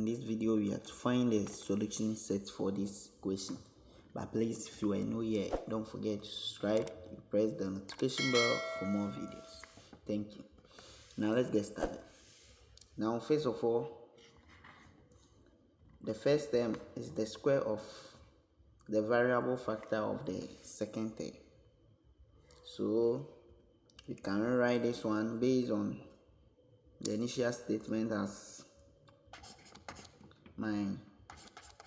this video we are to find a solution set for this equation. But please, if you are new here, don't forget to subscribe and press the notification bell for more videos. Thank you. Now let's get started. Now first of all, the first term is the square of the variable factor of the second term. So we can rewrite this one based on the initial statement as my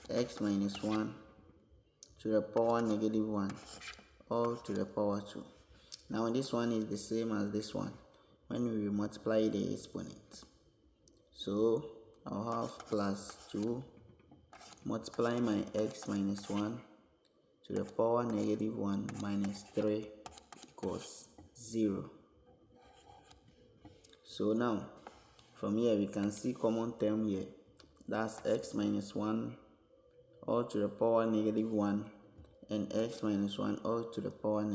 x minus 1 to the power negative 1 all to the power 2. Now this one is the same as this one when we multiply the exponent. So I'll have plus 2 multiply my x minus 1 to the power negative 1 minus 3 equals 0. So now from here we can see common term here. That's x minus 1 all to the power negative 1 and x minus 1 all to the power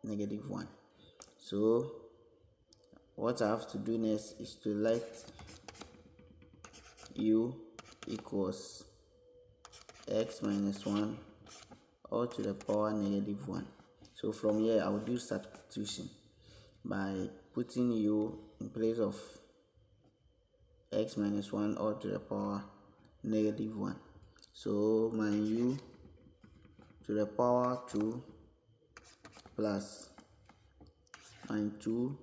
negative 1. So what I have to do next is to let u equals x minus 1 all to the power negative 1. So from here I will do substitution by putting u in place of x minus 1 all to the power negative 1. So my u to the power 2 plus my 2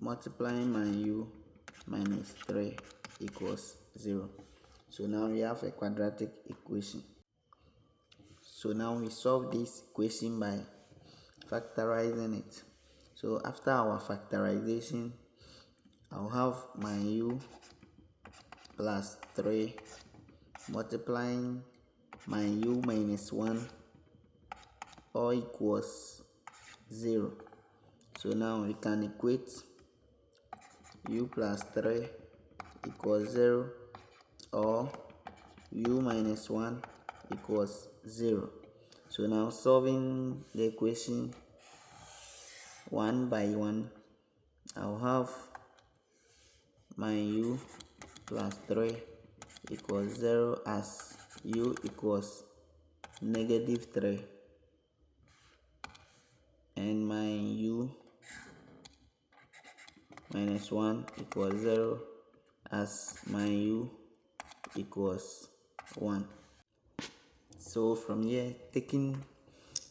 multiplying my u minus 3 equals 0. So now we have a quadratic equation. So now we solve this equation by factorizing it. So after our factorization, I'll have my u plus 3 multiplying my u minus 1 all equals 0. So now we can equate u plus 3 equals 0 or u minus 1 equals 0. So now solving the equation one by one, I'll have my u plus 3 equals 0 as u equals negative 3 and my u minus 1 equals 0 as my u equals 1. So from here, taking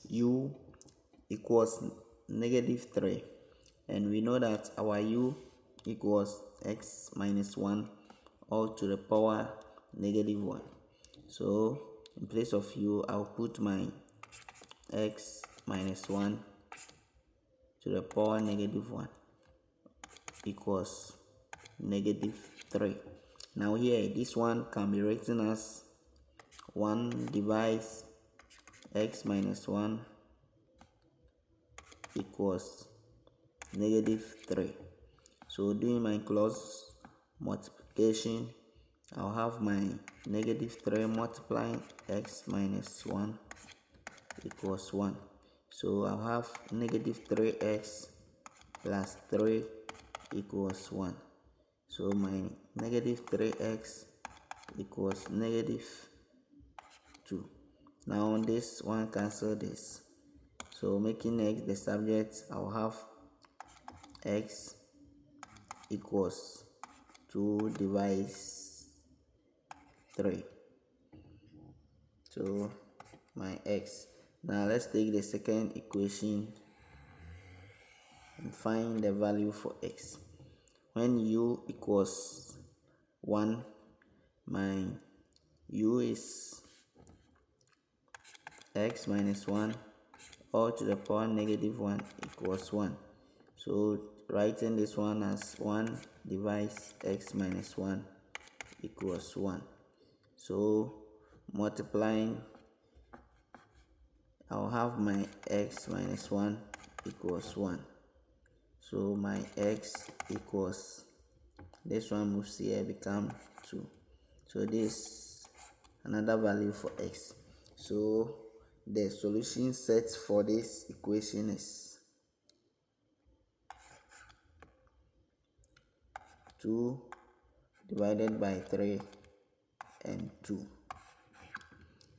u equals negative 3, and we know that our u equals x minus 1 all to the power negative 1. So in place of u, I'll put my x minus 1 to the power negative 1 equals negative 3. Now here, this one can be written as 1 divides x minus 1 equals negative 3. So doing my cross multiplication, I'll have my negative 3 multiplying x minus 1 equals 1. So I'll have negative 3x plus 3 equals 1. So my negative 3x equals negative 2. Now this one cancel this. So making x the subject, I'll have x equals 2 divides 3. So my x. Now let's take the second equation and find the value for x. When u equals 1, my u is x minus 1 all to the power negative 1 equals 1. So writing this one as 1 divides x minus 1 equals 1. So multiplying, I'll have my x minus 1 equals 1. So my x equals, this one moves here, become 2. So this another value for x. So the solution set for this equation is 2 divided by 3 and 2.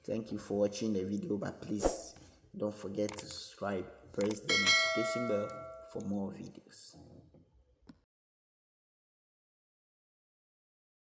Thank you for watching the video, but please don't forget to subscribe. Press the notification bell for more videos.